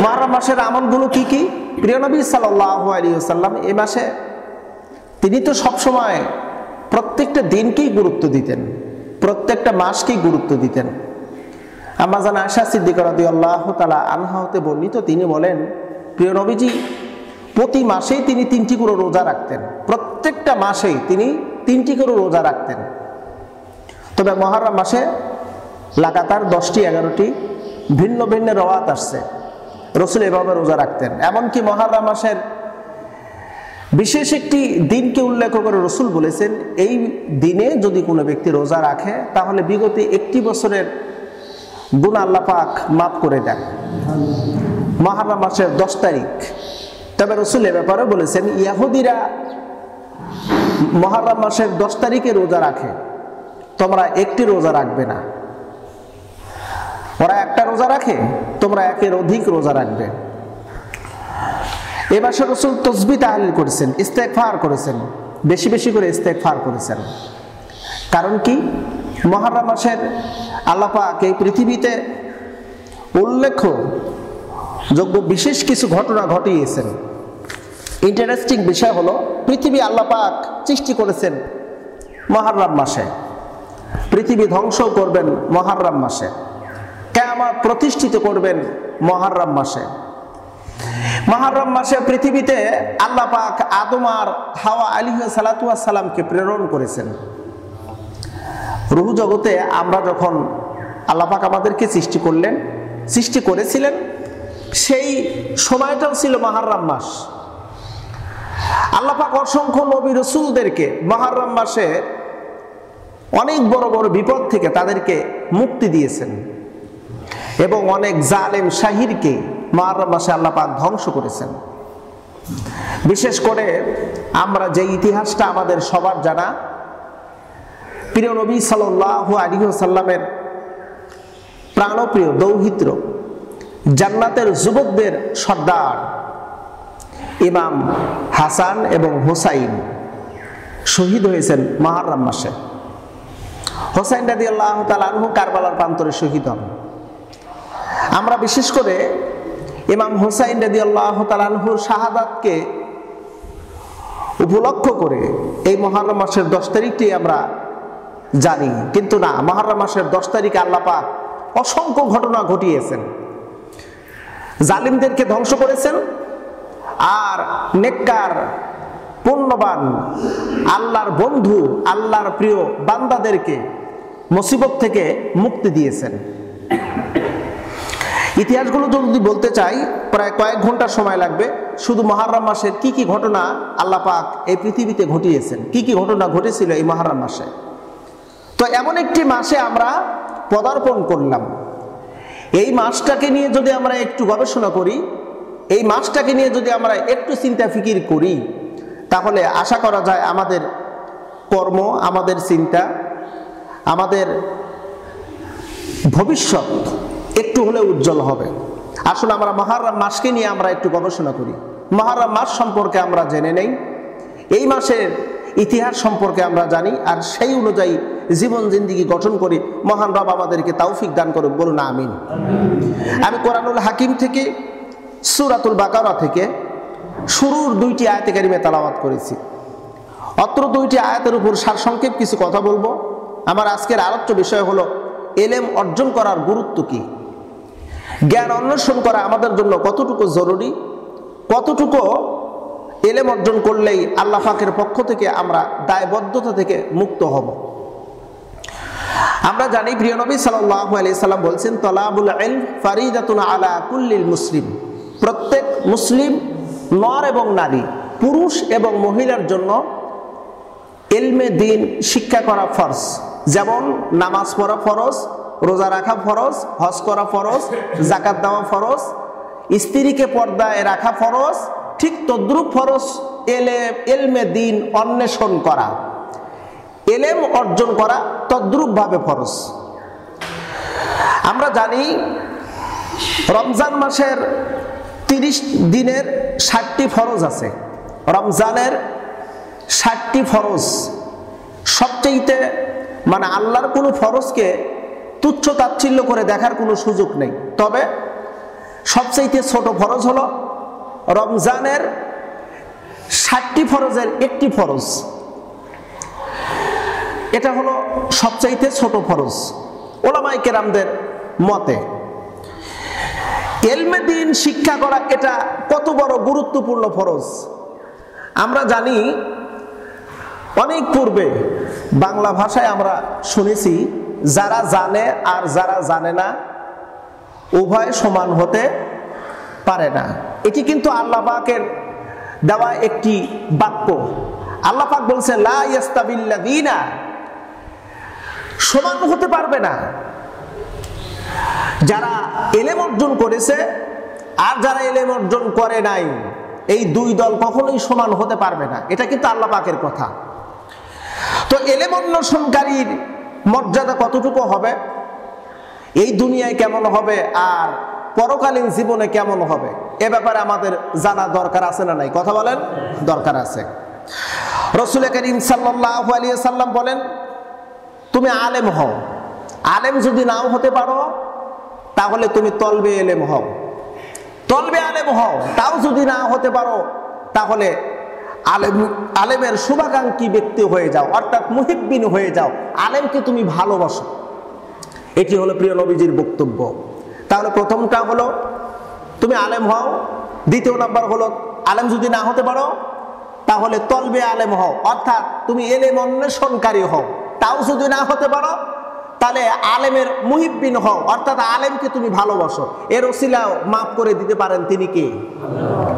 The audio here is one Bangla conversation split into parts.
মুহররম মাসের আমলগুলো কি কি? প্রিয় নবী সাল্লাল্লাহু আলাইহি ওয়াসাল্লাম এই মাসে তিনি তো সবসময় প্রত্যেকটা দিনকেই গুরুত্ব দিতেন, প্রত্যেকটা মাসকেই গুরুত্ব দিতেন। আম্মা জান আয়েশা সিদ্দিকা রাদিয়াল্লাহু তাআলা আনহা হতে বর্ণিত, তিনি বলেন প্রিয় নবীজি প্রতি মাসেই তিনি 3টি করে রোজা রাখতেন, প্রত্যেকটা মাসেই তিনি 3টি করে রোজা রাখতেন। তবে মুহররম মাসে লাগাতার 10টি 11টি ভিন্ন ভিন্ন রওয়াত আসছে রাসূল এভাবে রোজা রাখতেন। এমনকি মুহররম মাসের বিশেষ একটি দিনকে উল্লেখ করে রাসূল বলেছেন, এই দিনে যদি কোনো ব্যক্তি রোজা রাখে তাহলে বিগত 1টি বছরের গুনাহ আল্লাহ পাক মাফ করে দেন। মুহররম মাসের 10 তারিখ। তবে রাসূল এ ব্যাপারে বলেছেন, ইহুদিরা মুহররম মাসের 10 তারিখে রোজা রাখে, তোমরা একটি রোজা রাখবে না। ওরা একটা রোজা রাখে, তোমরা একের অধিক রোজা রাখবে। এ মাসে রাসূল তাসবিহ তাহলিল করেছেন, ইস্তেগফার করেছেন, বেশি বেশি করে ইস্তেগফার করেছেন। কারণ কি? মুহররম মাসের আল্লাহ পাক এই পৃথিবীতে উল্লেখযোগ্য বিশেষ কিছু ঘটনা ঘটিয়েছেন। ইন্টারেস্টিং বিষয় হলো, পৃথিবী আল্লাহ পাক সৃষ্টি করেছেন মুহররম মাসে, পৃথিবী ধ্বংস করবেন মুহররম মাসে, কিয়ামত প্রতিষ্ঠিত করবেন মুহররম মাসে। মুহররম মাসে পৃথিবীতে আল্লাহ পাক আদম আর হাওয়া আলাইহিস সালাতু ওয়াস সালামকে প্রেরণ করেছেন। রূহ জগতে আমরা যখন আল্লাহ পাক আমাদেরকে সৃষ্টি করলেন, সৃষ্টি করেছিলেন, সেই সময়টাও ছিল মুহররম মাস। আল্লাহ পাক অসংখ্য নবী রাসূলদেরকে মুহররম মাসে অনেক বড় বড় বিপদ থেকে তাদেরকে মুক্তি দিয়েছেন এবং অনেক জালেম শাহিরকে মুহররম মাসে আল্লাহ পাক ধ্বংস করেছেন। বিশেষ করে আমরা যে ইতিহাসটা আমাদের সবার জানা, প্রিয় নবী সাল্লাল্লাহু আলাইহি ওয়াসাল্লামের প্রাণপ্রিয় দৌহিত্র, জান্নাতের যুবকদের সর্দার ইমাম হাসান এবং হুসাইন শহীদ হয়েছেন মুহররম মাসে। হুসাইন রাদিয়াল্লাহু তাআলা আনহু কারবালার প্রান্তরে শহীদ হন। আমরা বিশেষ করে ইমাম হুসাইন রাদিয়াল্লাহু তাআলা আনহুর শাহাদাতকে উপলক্ষ করে এই মুহররম মাসের 10 তারিখটি আমরা জানি, কিন্তু না, মুহররম মাসের 10 তারিখে আল্লাহ পাক অসংখ্য ঘটনা ঘটিয়েছেন। জালিমদেরকে ধ্বংস করেছেন আর নেককার পুণ্যবান আল্লাহর বন্ধু, আল্লাহর প্রিয় বান্দাদেরকে মুসিবত থেকে মুক্তি দিয়েছেন। ইতিহাসগুলো যদি বলতে চাই প্রায় কয়েক ঘন্টা সময় লাগবে। শুধু মুহররম মাসের কি কি ঘটনা আল্লাহ পাক এই পৃথিবীতে ঘটিয়েছেন, কি কি ঘটনা ঘটেছিল এই মুহররম মাসে। তো এমন একটি মাসে আমরা পদার্পণ করলাম। এই মাসটাকে নিয়ে যদি আমরা একটু গবেষণা করি, এই মাসটাকে নিয়ে যদি আমরা একটু চিন্তা ফিকির করি, তাহলে আশা করা যায় আমাদের কর্ম, আমাদের চিন্তা, আমাদের ভবিষ্যৎ একটু হলে উজ্জ্বল হবে। আসুন আমরা মুহররম মাসকে নিয়ে আমরা একটু গবেষণা করি, মুহররম মাস সম্পর্কে আমরা জেনে নেই, এই মাসের ইতিহাস সম্পর্কে আমরা জানি, আর সেই অনুযায়ী জীবন জিন্দেগি গঠন করি। মহান রব আমাদেরকে তৌফিক দান করুক, বলুন আমিন। আমি কোরআনুল হাকিম থেকে সূরাতুল বাকারা থেকে শুরুর 2টি আয়াতে কারিমে তেলাওয়াত করেছি। অত্র 2টি আয়াতের উপর সারসংক্ষেপ কিছু কথা বলবো। আমার আজকের আলোচ্য বিষয় হলো ইলম অর্জন করার গুরুত্ব কি, জ্ঞান অন্বেষণ করা আমাদের জন্য কতটুকু জরুরি, কতটুকু ইলম অর্জন করলেই আল্লাহ পাকের পক্ষ থেকে আমরা দায়বদ্ধতা থেকে মুক্ত হব। আমরা জানি প্রিয় নবী সাল্লাল্লাহু আলাইহি সাল্লাম বলছেন, তালাবুল ইলম ফারিদাতুন আলা কুল্লিল মুসলিম। প্রত্যেক মুসলিম নর এবং নারী, পুরুষ এবং মহিলার জন্য ইলমে দ্বীন শিক্ষা করা ফরজ। যেমন নামাজ পড়া ফরজ, রোজা রাখা ফরজ, হজ করা ফরজ, যাকাত দেওয়া ফরজ, স্ত্রীকে পর্দায় রাখা ফরজ, ঠিক তদ্রুপ ফরজ ইলমে দ্বীন অন্বেষণ করা, ইলম অর্জন করা তদ্রুপ ভাবে ফরজ। আমরা জানি রমজান মাসের 30 দিনের 60টি ফরজ আছে। রমজানের 60টি ফরজ, সবচেয়ে মানে আল্লাহর কোনো ফরজকে তুচ্ছ তাচ্ছিল্য করে দেখার কোনো সুযোগ নেই। তবে সবচেয়ে ছোট ফরজ হলো রমজানের 60টি ফরজের একটি ফরজ, এটা হলো সবচাইতে ছোট ফরজ ওলামায়ে কেরামদের মতে। ইলমে দ্বীন শিক্ষা করা এটা কত বড় গুরুত্বপূর্ণ ফরজ। আমরা জানি অনেক পূর্বে বাংলা ভাষায় আমরা শুনেছি, যারা জানে আর যারা জানে না উভয় সমান হতে পারে না। এটি কিন্তু আল্লাহ পাকের দেওয়া একটি বাক্য। আল্লাহ পাক বলছে লা ইয়াস্তাবিল্লাযীনা, সমান হতে পারবে না যারা ইলম অর্জন করেছে আর যারা ইলম অর্জন করে নাই, এই দুই দল কখনোই সমান হতে পারবে না। এটা কিন্তু আল্লাহ পাকের কথা। তো ইলম অন্বেষণকারীর মর্যাদা কতটুকু হবে, এই দুনিয়ায় কেমন হবে আর পরকালীন জীবনে কেমন হবে, এ ব্যাপারে আমাদের জানা দরকার আছে না নাই? কথা বলেন, দরকার আছে। রাসূল করিম সাল্লাল্লাহু আলাইহি সাল্লাম বলেন, তুমি আলেম হও, আলেম যদি নাও হতে পারো তাহলে তুমি তলবে ইলম হও, তলবে আলেম হও, তাও যদি না হতে পারো তাহলে আলেমের শুভাকাঙ্ক্ষী ব্যক্তি হয়ে যাও, অর্থাৎ মুহিব্বিন হয়ে যাও, আলেমকে তুমি ভালোবাসো। এটি হলো প্রিয় নবীজির বক্তব্য। তাহলে প্রথমটা হলো তুমি আলেম হও, দ্বিতীয় নাম্বার হলো আলেম যদি না হতে পারো তাহলে তলবে আলেম হও, অর্থাৎ তুমি ইলম অন্বেষণকারী হও, তাও যদি না হতে পারো তাহলে আলেমের মুহিব্বিন হও, অর্থাৎ আলেমকে তুমি ভালোবাসো। এর ওসিলাও মাফ করে দিতে পারেন তিনি কে?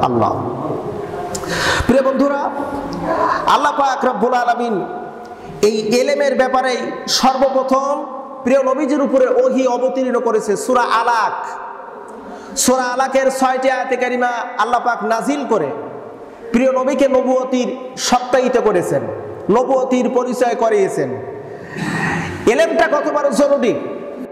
আল্লাহ। প্রিয় বন্ধুরা, আল্লাহ পাক রব্বুল আলামিন এই ইলমের ব্যাপারে সর্বপ্রথম প্রিয় নবীজির উপরে ওহী অবতীর্ণ করেছে সূরা আলাক। সূরা আলাকের 6টি আয়াতে কারিমা আল্লাহ পাক নাজিল করে প্রিয় নবীকে নবুয়তির সত্যায়িত করেছেন, নবুয়তির পরিচয় করিয়েছেন। ইলমটা কত বড় জরুরি